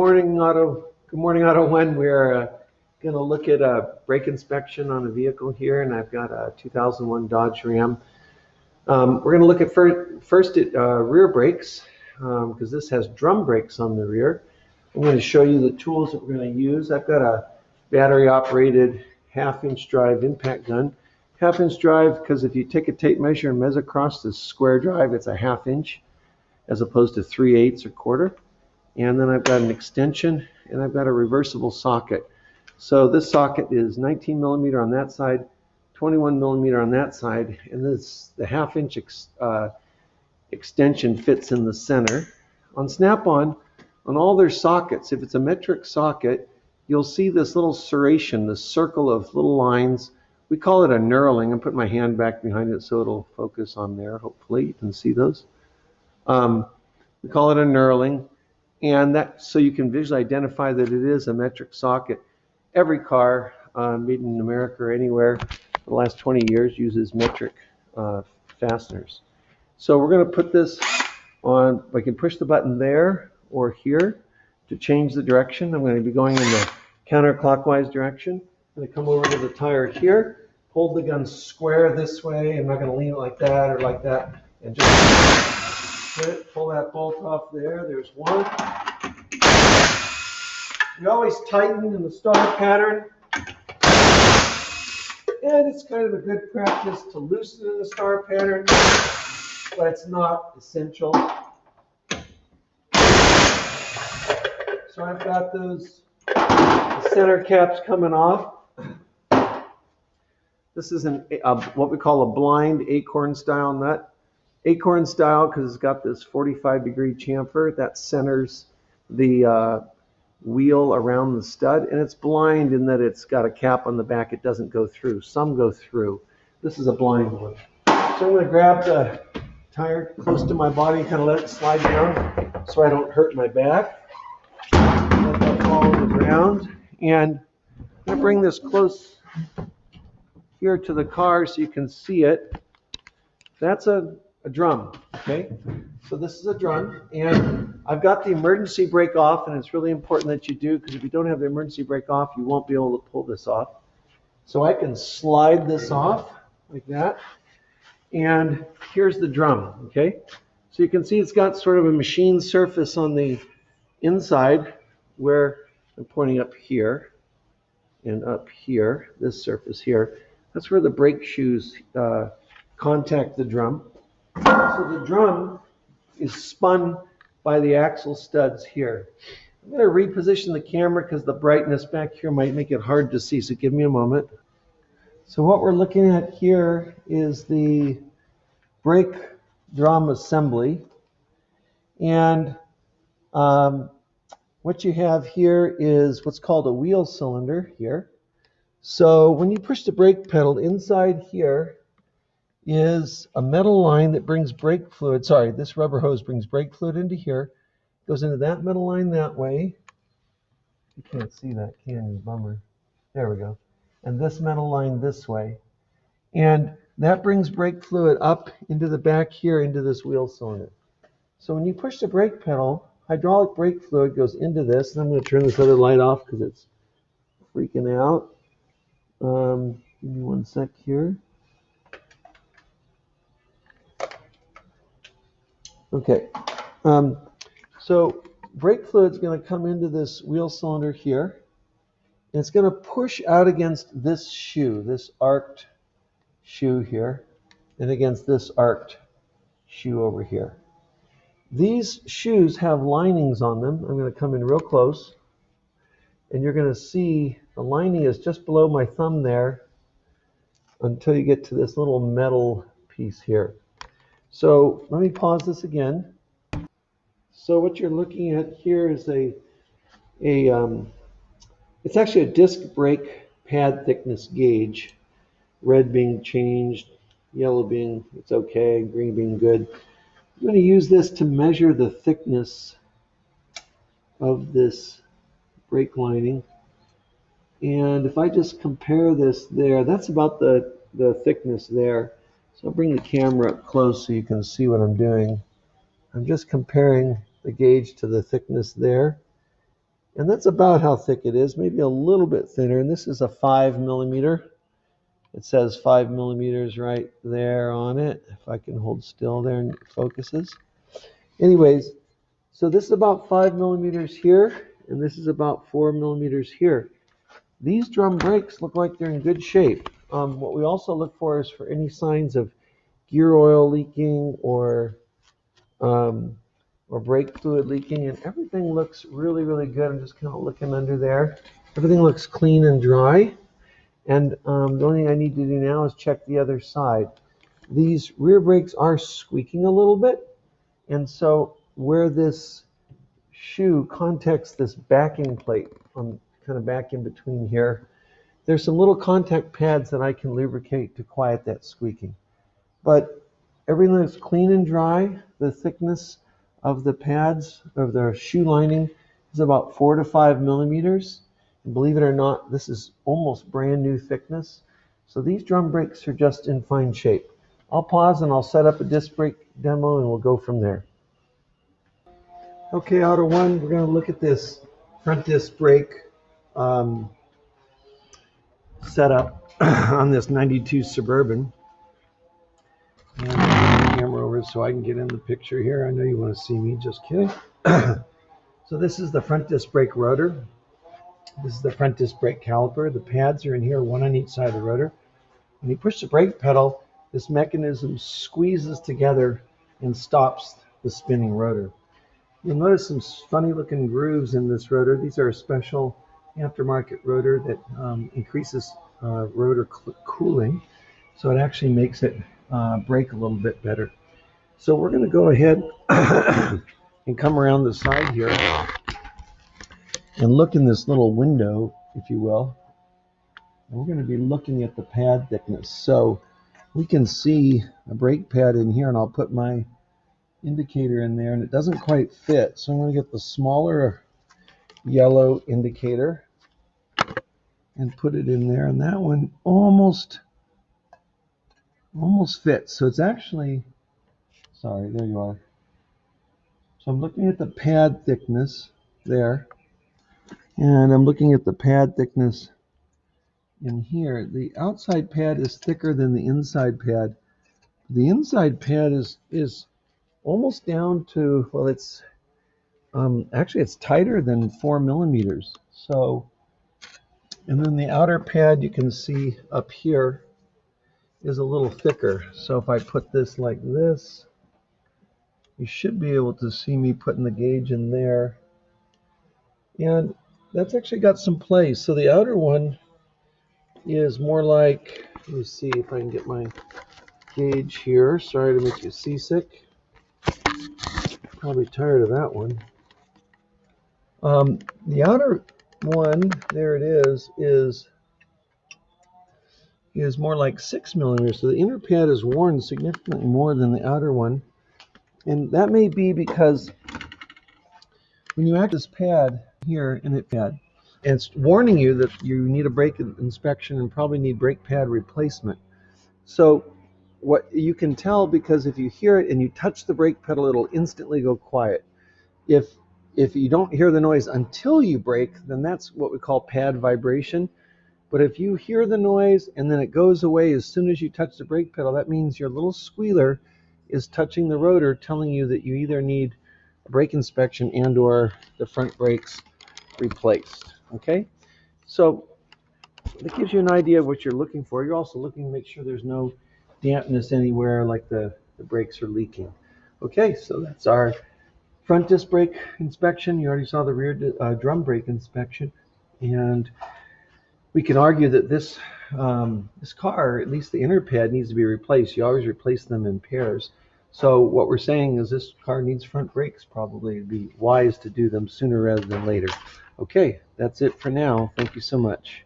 Good morning, Auto One. We're going to look at a brake inspection on a vehicle here, and I've got a 2001 Dodge Ram. We're going to look at first at rear brakes, because this has drum brakes on the rear. I'm going to show you the tools that we're going to use. I've got a battery-operated half-inch drive impact gun. Half-inch drive because if you take a tape measure and measure across this square drive, it's a half-inch as opposed to 3/8 or quarter. And then I've got an extension, and I've got a reversible socket. So this socket is 19 millimeter on that side, 21 millimeter on that side, and the half-inch extension fits in the center. On Snap-on, on all their sockets, if it's a metric socket, you'll see this little serration, this circle of little lines. We call it a knurling. I'm putting my hand back behind it so it'll focus on there. Hopefully you can see those. We call it a knurling. And that, so you can visually identify that it is a metric socket. Every car made in America or anywhere for the last 20 years uses metric fasteners. So we're going to put this on. I can push the button there or here to change the direction. I'm going to be going in the counterclockwise direction. I'm going to come over to the tire here, hold the gun square this way. I'm not going to lean it like that or like that, and just pull that bolt off there. There's one. We always tighten in the star pattern, and it's kind of a good practice to loosen in the star pattern, but it's not essential. So I've got those center caps coming off. This is what we call a blind acorn style nut. Acorn style because it's got this 45-degree chamfer that centers the wheel around the stud, and it's blind in that it's got a cap on the back. It doesn't go through. Some go through. This is a blind one. So I'm going to grab the tire close to my body and kind of let it slide down so I don't hurt my back. Let that fall to the ground, and I'm going to bring this close here to the car so you can see it. That's a drum, okay? So this is a drum, and I've got the emergency brake off, and it's really important that you do, because if you don't have the emergency brake off, you won't be able to pull this off. So I can slide this off like that, and here's the drum, okay? So you can see it's got sort of a machine surface on the inside where I'm pointing up here and up here, this surface here. That's where the brake shoes contact the drum. So the drum is spun by the axle studs here. I'm going to reposition the camera because the brightness back here might make it hard to see, so give me a moment. So what we're looking at here is the brake drum assembly. And what you have here is what's called a wheel cylinder here. So when you push the brake pedal, inside here is a metal line that brings brake fluid. Sorry, this rubber hose brings brake fluid into here, goes into that metal line that way. You can't see that, can you? Bummer. There we go. And this metal line this way. And that brings brake fluid up into the back here into this wheel cylinder. So when you push the brake pedal, hydraulic brake fluid goes into this. And I'm going to turn this other light off because it's freaking out. Give me one sec here. Okay, so brake fluid is going to come into this wheel cylinder here, and it's going to push out against this shoe, this arced shoe here, and against this arced shoe over here. These shoes have linings on them. I'm going to come in real close, and you're going to see the lining is just below my thumb there until you get to this little metal piece here. So let me pause this again. So what you're looking at here is it's actually a disc brake pad thickness gauge. Red being changed, yellow being it's okay, green being good. I'm going to use this to measure the thickness of this brake lining. And if I just compare this there, that's about the thickness there. So I'll bring the camera up close so you can see what I'm doing. I'm just comparing the gauge to the thickness there. And that's about how thick it is, maybe a little bit thinner. And this is a 5 millimeter. It says 5 millimeters right there on it. If I can hold still there and it focuses. Anyways, so this is about 5 millimeters here, and this is about 4 millimeters here. These drum brakes look like they're in good shape. What we also look for is for any signs of gear oil leaking or brake fluid leaking, and everything looks really, really good. I'm just kind of looking under there. Everything looks clean and dry. And the only thing I need to do now is check the other side. These rear brakes are squeaking a little bit, and so where this shoe contacts this backing plate, kind of back in between here, there's some little contact pads that I can lubricate to quiet that squeaking. But everything looks clean and dry. The thickness of the pads, of the shoe lining, is about 4 to 5 millimeters. And believe it or not, this is almost brand new thickness. So these drum brakes are just in fine shape. I'll pause and I'll set up a disc brake demo and we'll go from there. Okay, Auto One, we're going to look at this front disc brake setup on this 92 Suburban. And I'll turn the camera over so I can get in the picture here. I know you want to see me, just kidding. So this is the front disc brake rotor. This is the front disc brake caliper. The pads are in here, one on each side of the rotor. When you push the brake pedal, this mechanism squeezes together and stops the spinning rotor. You'll notice some funny looking grooves in this rotor. These are a special aftermarket rotor that increases rotor cooling, so it actually makes it brake a little bit better. So we're going to go ahead and come around the side here and look in this little window, if you will. And we're going to be looking at the pad thickness. So we can see a brake pad in here, and I'll put my indicator in there, and it doesn't quite fit. So I'm going to get the smaller yellow indicator and put it in there, and that one almost fits. So it's actually, sorry, there you are. So I'm looking at the pad thickness there, and I'm looking at the pad thickness in here. The outside pad is thicker than the inside pad. The inside pad is almost down to, well, it's actually it's tighter than 4 millimeters. So, and then the outer pad you can see up here is a little thicker. So if I put this like this, you should be able to see me putting the gauge in there. And that's actually got some play. So the outer one is more like, let me see if I can get my gauge here. Sorry to make you seasick. Probably tired of that one. The outer one, there it is more like 6 millimeters. So the inner pad is worn significantly more than the outer one. And that may be because when you act this pad here, and it's warning you that you need a brake inspection and probably need brake pad replacement. So what you can tell, because if you hear it and you touch the brake pedal, it'll instantly go quiet. If you don't hear the noise until you brake, then that's what we call pad vibration. But if you hear the noise and then it goes away as soon as you touch the brake pedal, that means your little squealer is touching the rotor, telling you that you either need a brake inspection and or the front brakes replaced. Okay, so that gives you an idea of what you're looking for. You're also looking to make sure there's no dampness anywhere, like the brakes are leaking. Okay, so that's our front disc brake inspection. You already saw the rear drum brake inspection, and we can argue that this car, at least the inner pad, needs to be replaced. You always replace them in pairs. So what we're saying is this car needs front brakes. Probably it'd be wise to do them sooner rather than later. Okay, that's it for now. Thank you so much.